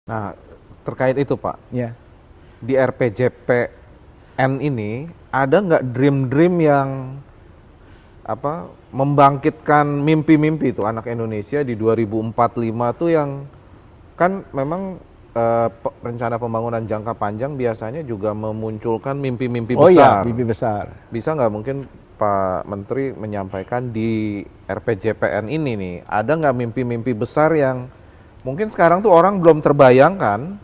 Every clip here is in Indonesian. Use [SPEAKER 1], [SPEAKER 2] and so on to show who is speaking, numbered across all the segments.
[SPEAKER 1] Nah, terkait itu Pak,
[SPEAKER 2] Ya.
[SPEAKER 1] di RPJPN ini ada nggak dream-dream yang membangkitkan mimpi-mimpi itu anak Indonesia di 2045 tuh yang kan memang rencana pembangunan jangka panjang biasanya juga memunculkan mimpi-mimpi
[SPEAKER 2] Oh iya,
[SPEAKER 1] besar.
[SPEAKER 2] mimpi besar.
[SPEAKER 1] Bisa nggak mungkin Pak Menteri menyampaikan di RPJPN ini nih, ada nggak mimpi-mimpi besar yang mungkin sekarang tuh orang belum terbayangkan,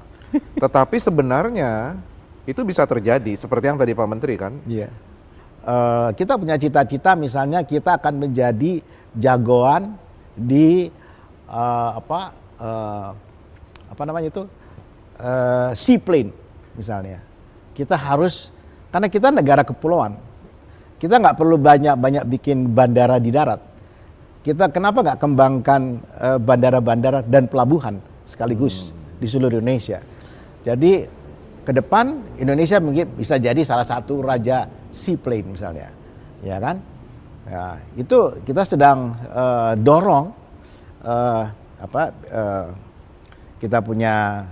[SPEAKER 1] tetapi sebenarnya itu bisa terjadi seperti yang tadi Pak Menteri kan?
[SPEAKER 2] Iya. Kita punya cita-cita, misalnya kita akan menjadi jagoan di apa namanya itu seaplane misalnya. Kita harus, karena kita negara kepulauan, kita nggak perlu banyak bikin bandara di darat. Kita kenapa nggak kembangkan bandara-bandara dan pelabuhan sekaligus di seluruh Indonesia. Jadi ke depan Indonesia mungkin bisa jadi salah satu raja seaplane misalnya, ya kan? Ya, itu kita sedang dorong kita punya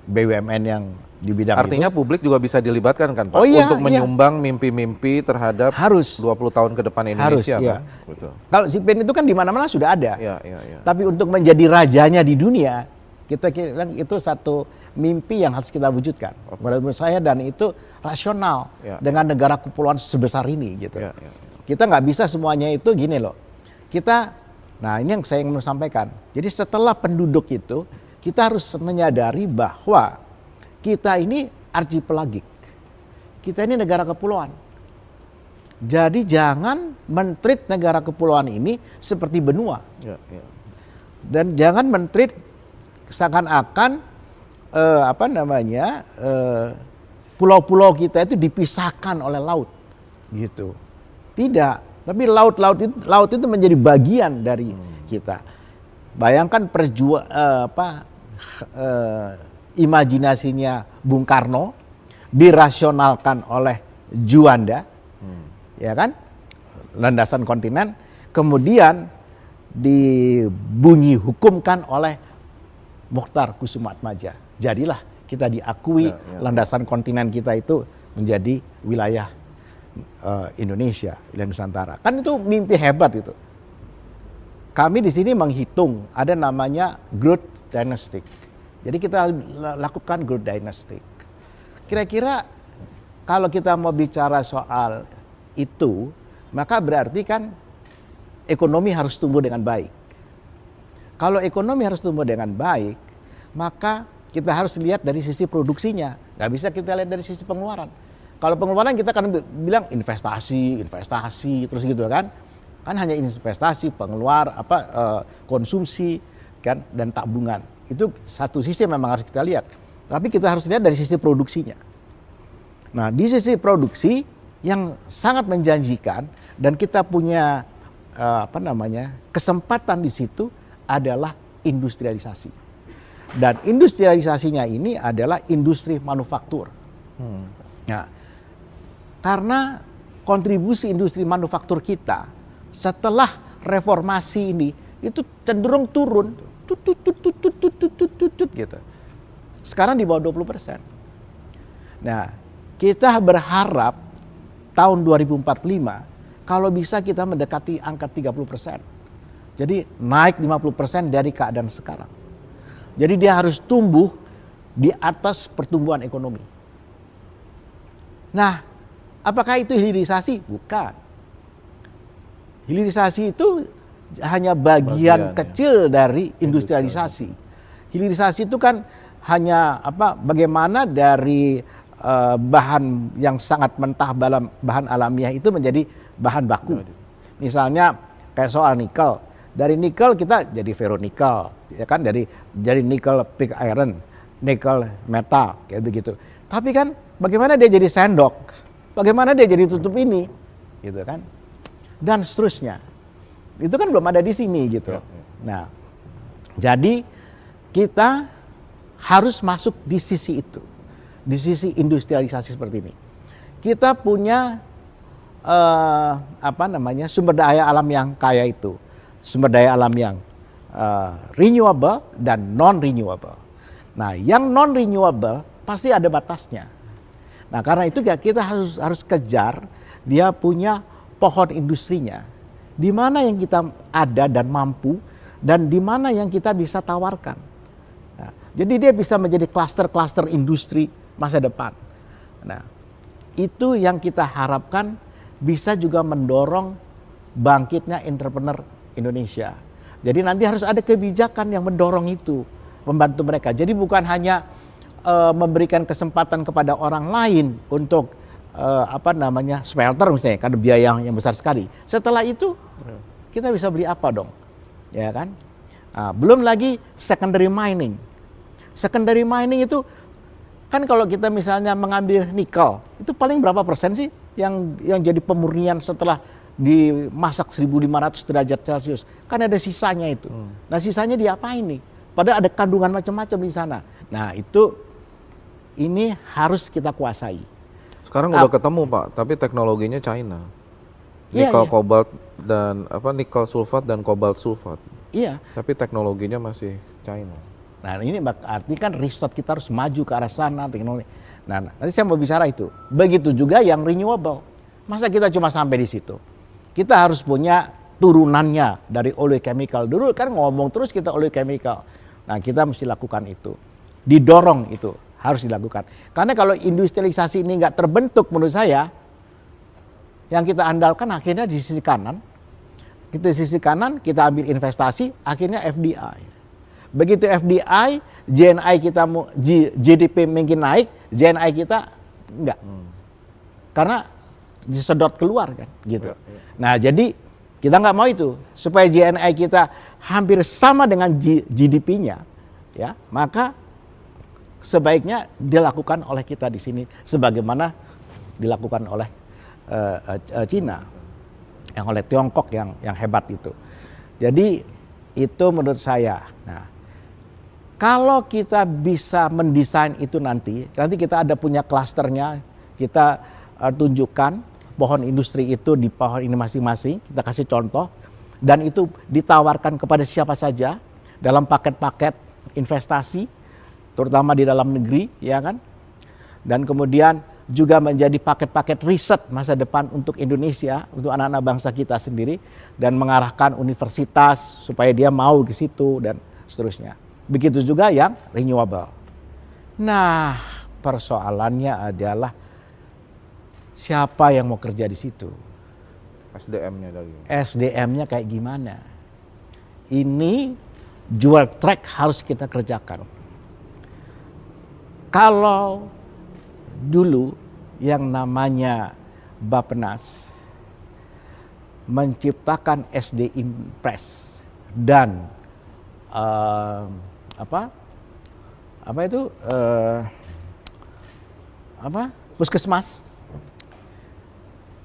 [SPEAKER 2] BUMN yang di bidang
[SPEAKER 1] Artinya
[SPEAKER 2] itu.
[SPEAKER 1] publik juga bisa dilibatkan kan Pak?
[SPEAKER 2] Oh iya,
[SPEAKER 1] untuk
[SPEAKER 2] iya.
[SPEAKER 1] menyumbang mimpi-mimpi terhadap
[SPEAKER 2] Harus.
[SPEAKER 1] 20 tahun ke depan Indonesia
[SPEAKER 2] Harus,
[SPEAKER 1] kan?
[SPEAKER 2] iya.
[SPEAKER 1] Betul.
[SPEAKER 2] Kalau seaplane itu kan di mana-mana sudah ada.
[SPEAKER 1] Iya, iya, iya.
[SPEAKER 2] Tapi untuk menjadi rajanya di dunia, kita bilang itu satu mimpi yang harus kita wujudkan. Menurut saya, dan itu rasional
[SPEAKER 1] Ya.
[SPEAKER 2] dengan negara kepulauan sebesar ini gitu.
[SPEAKER 1] Ya, ya, ya.
[SPEAKER 2] Kita nggak bisa semuanya itu gini loh. Nah ini yang saya ingin sampaikan. Jadi setelah penduduk itu, kita harus menyadari bahwa kita ini archipelagik. Kita ini negara kepulauan. Jadi jangan men-treat negara kepulauan ini seperti benua.
[SPEAKER 1] Ya, ya.
[SPEAKER 2] Dan jangan men-treat seakan-akan pulau-pulau kita itu dipisahkan oleh laut gitu. Tidak, tapi laut itu menjadi bagian dari kita. Bayangkan imajinasinya Bung Karno dirasionalkan oleh Juanda, ya kan? Landasan kontinen, kemudian dibunyi hukumkan oleh Mokhtar Kusumaatmadja. Jadilah kita diakui landasan kontinen kita itu menjadi wilayah Indonesia, wilayah Nusantara. Kan itu mimpi hebat itu. Kami di sini menghitung ada namanya growth dynastic. Jadi kita lakukan growth dynastic. Kira-kira kalau kita mau bicara soal itu, maka berarti kan ekonomi harus tumbuh dengan baik. Kalau ekonomi harus tumbuh dengan baik, maka kita harus lihat dari sisi produksinya. Nggak bisa kita lihat dari sisi pengeluaran. Kalau pengeluaran kita kan bilang investasi terus gitu kan. Kan hanya investasi, konsumsi kan, dan tabungan. Itu satu sisi yang memang harus kita lihat. Tapi kita harus lihat dari sisi produksinya. Nah, di sisi produksi yang sangat menjanjikan dan kita punya kesempatan di situ adalah industrialisasi. Dan industrialisasinya ini adalah industri manufaktur. Nah, karena kontribusi industri manufaktur kita setelah reformasi ini itu cenderung turun, gitu. Sekarang di bawah 20%. Nah, kita berharap tahun 2045 kalau bisa kita mendekati angka 30%. Jadi naik 50% dari keadaan sekarang. Jadi dia harus tumbuh di atas pertumbuhan ekonomi. Nah, apakah itu hilirisasi? Bukan. Hilirisasi itu hanya bagian kecil dari industrialisasi. Hilirisasi itu kan hanya bagaimana dari bahan yang sangat mentah, bahan alamiah itu menjadi bahan baku. Misalnya kayak soal nikel. Dari nikel kita jadi ferronikel, ya kan? Jadi nikel pig iron, nikel metal, kayak begitu. Tapi kan bagaimana dia jadi sendok? Bagaimana dia jadi tutup ini? Gitu kan? Dan seterusnya. Itu kan belum ada di sini gitu. Nah, jadi kita harus masuk di sisi itu. Di sisi industrialisasi seperti ini. Kita punya sumber daya alam yang kaya itu. Sumber daya alam yang renewable dan non-renewable. Nah, yang non renewable pasti ada batasnya. Nah, karena itu kita harus kejar dia punya pohon industrinya. Di mana yang kita ada dan mampu, dan di mana yang kita bisa tawarkan. Nah, jadi dia bisa menjadi klaster-klaster industri masa depan. Nah, itu yang kita harapkan bisa juga mendorong bangkitnya entrepreneur Indonesia. Jadi nanti harus ada kebijakan yang mendorong itu, membantu mereka. Jadi bukan hanya memberikan kesempatan kepada orang lain untuk smelter misalnya, karena biaya yang besar sekali. Setelah itu kita bisa beli apa dong, ya kan? Nah, belum lagi secondary mining. Secondary mining itu kan kalau kita misalnya mengambil nikel, itu paling berapa persen sih yang jadi pemurnian setelah dimasak 1500 derajat Celcius? Kan ada sisanya itu. Nah, sisanya diapain nih? Padahal ada kandungan macam-macam di sana. Nah, ini harus kita kuasai.
[SPEAKER 1] Sekarang udah ketemu Pak, tapi teknologinya China. Nikel kobalt dan nikel sulfat dan kobalt sulfat.
[SPEAKER 2] Iya.
[SPEAKER 1] Tapi teknologinya masih China.
[SPEAKER 2] Nah, ini arti kan riset kita harus maju ke arah sana teknologi. Nah, nanti saya mau bicara itu. Begitu juga yang renewable. Masa kita cuma sampai di situ? Kita harus punya turunannya dari oleochemical. Dulu kan ngomong terus kita oleochemical. Nah, kita mesti lakukan itu. Didorong itu, harus dilakukan. Karena kalau industrialisasi ini nggak terbentuk menurut saya, yang kita andalkan akhirnya di sisi kanan. Kita di sisi kanan, kita ambil investasi, akhirnya FDI. Begitu FDI, JNI kita GDP mungkin naik, JNI kita enggak. Karena disedot keluar kan gitu. Nah, jadi kita nggak mau itu, supaya JNI kita hampir sama dengan GDP-nya, ya, maka sebaiknya dilakukan oleh kita di sini sebagaimana dilakukan oleh Cina, yang oleh Tiongkok yang hebat itu. Jadi itu menurut saya. Nah, kalau kita bisa mendesain itu nanti kita ada punya klasternya, kita tunjukkan pohon industri itu di pohon ini masing-masing, kita kasih contoh, dan itu ditawarkan kepada siapa saja dalam paket-paket investasi, terutama di dalam negeri, ya kan? Dan kemudian juga menjadi paket-paket riset masa depan untuk Indonesia, untuk anak-anak bangsa kita sendiri, dan mengarahkan universitas supaya dia mau ke situ dan seterusnya. Begitu juga yang renewable. Nah, persoalannya adalah siapa yang mau kerja di situ?
[SPEAKER 1] SDM-nya dari.
[SPEAKER 2] SDM-nya kayak gimana? Ini dual track harus kita kerjakan. Kalau dulu yang namanya Bappenas menciptakan SD Impres dan puskesmas,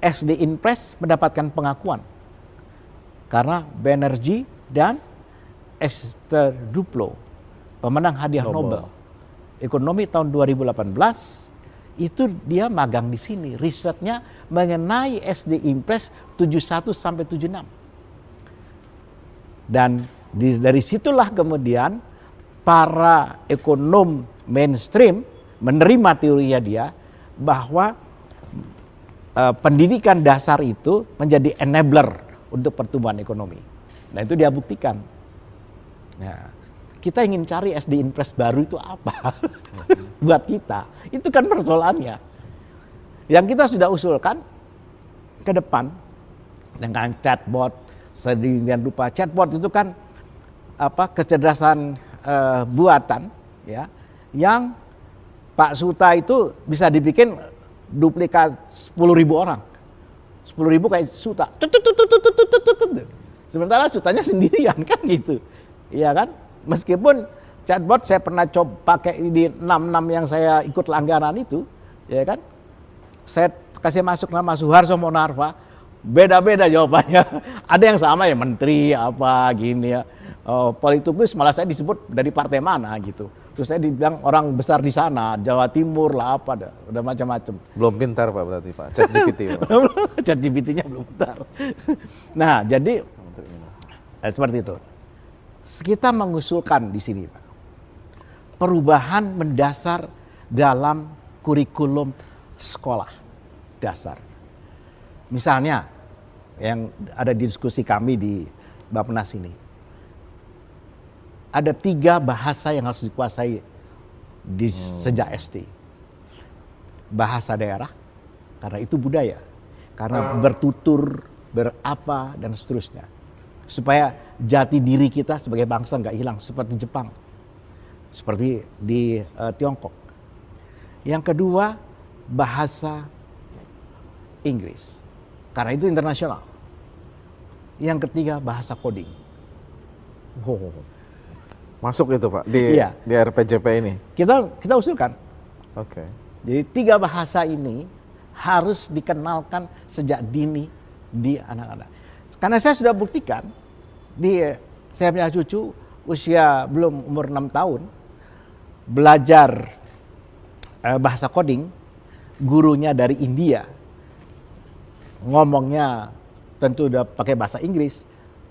[SPEAKER 2] SD Impres mendapatkan pengakuan karena Banerjee dan Esther Duplo, pemenang hadiah Nobel Ekonomi tahun 2018, itu dia magang di sini, risetnya mengenai SD Impres 71 sampai 76. Dan dari situlah kemudian para ekonom mainstream menerima teorinya dia bahwa pendidikan dasar itu menjadi enabler untuk pertumbuhan ekonomi. Nah, itu dia buktikan. Nah, kita ingin cari SD Impres baru itu apa buat kita. Itu kan persoalannya. Yang kita sudah usulkan ke depan dengan chatbot, sedemikian rupa. Chatbot itu kan kecerdasan buatan, ya, yang Pak Suta itu bisa dibikin duplikat 10.000 orang. 10.000 kayak Suta. Sementara Sutanya sendirian kan gitu. Iya kan? Meskipun chatbot saya pernah coba pakai di 66 yang saya ikut langganan itu, ya kan? Saya kasih masuk nama Suharto Monarva, beda-beda jawabannya. Ada yang sama ya menteri apa gini ya. Politikus malah saya disebut dari partai mana gitu. Terus saya dibilang orang besar di sana, Jawa Timur lah apa, udah macam-macam.
[SPEAKER 1] Belum pintar Pak berarti Pak, ChatGPT.
[SPEAKER 2] ChatGPT-nya belum pintar. Nah, jadi seperti itu. Kita mengusulkan di sini, Pak. perubahan mendasar dalam kurikulum sekolah dasar. Misalnya, yang ada di diskusi kami di Bappenas ini, ada 3 bahasa yang harus dikuasai sejak SD. Bahasa daerah, karena itu budaya. Karena bertutur, berapa, dan seterusnya. Supaya jati diri kita sebagai bangsa nggak hilang, seperti Jepang. Seperti di Tiongkok. Yang kedua, bahasa Inggris. Karena itu internasional. Yang ketiga, bahasa coding.
[SPEAKER 1] Masuk itu Pak, di RPJP ini?
[SPEAKER 2] Kita usulkan.
[SPEAKER 1] Oke.
[SPEAKER 2] Jadi 3 bahasa ini harus dikenalkan sejak dini di anak-anak. Karena saya sudah buktikan, saya punya cucu usia belum umur 6 tahun, belajar bahasa coding, gurunya dari India, ngomongnya tentu udah pakai bahasa Inggris,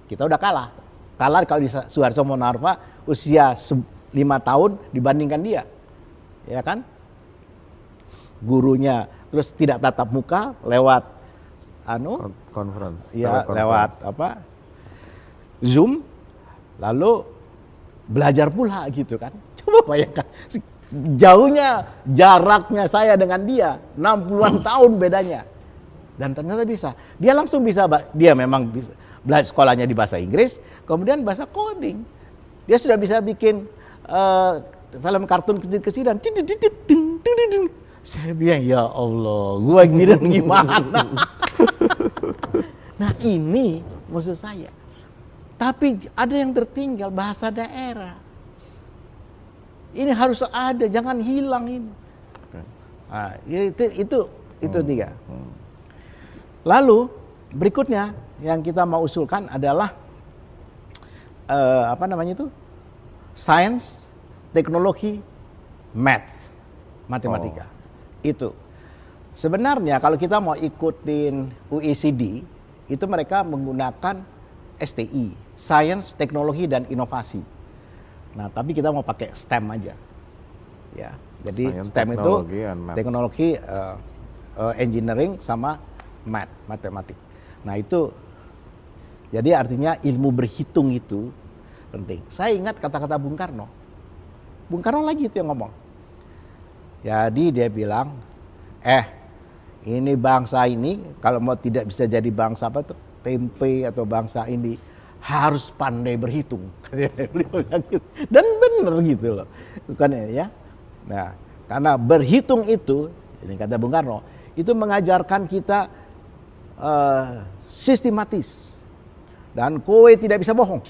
[SPEAKER 2] kita udah kalah. Kalah kalau di Suharto Monarva usia 5 tahun dibandingkan dia. Ya kan? Gurunya terus tidak tatap muka lewat
[SPEAKER 1] conference.
[SPEAKER 2] Ya, lewat Zoom, lalu belajar pula gitu kan. Coba bayangkan jauhnya jaraknya saya dengan dia, 60-an tahun bedanya. Dan ternyata bisa. Dia langsung bisa, dia memang bisa belajar sekolahnya di bahasa Inggris, kemudian bahasa coding. Dia sudah bisa bikin film kartun kecil-kecilan. Saya bilang, ya Allah, gua gimana? Nah ini maksud saya. Tapi ada yang tertinggal, bahasa daerah. Ini harus ada, jangan hilang ini. Nah, itu 3. Lalu berikutnya yang kita mau usulkan adalah Science, teknologi, math, matematika. Itu sebenarnya kalau kita mau ikutin OECD, itu mereka menggunakan STI, Science, Teknologi, dan Inovasi. Nah, tapi kita mau pakai STEM aja. Ya, jadi
[SPEAKER 1] Science,
[SPEAKER 2] STEM itu teknologi, engineering, sama matematik. Nah, itu jadi artinya ilmu berhitung itu penting. Saya ingat kata-kata Bung Karno. Bung Karno lagi itu yang ngomong. Jadi dia bilang, ini bangsa ini kalau mau tidak bisa jadi bangsa tempe atau bangsa ini harus pandai berhitung. Dan benar gitu loh. Bukan ya? Nah, karena berhitung itu, ini kata Bung Karno, itu mengajarkan kita sistematis. Dan kowe tidak bisa bohong.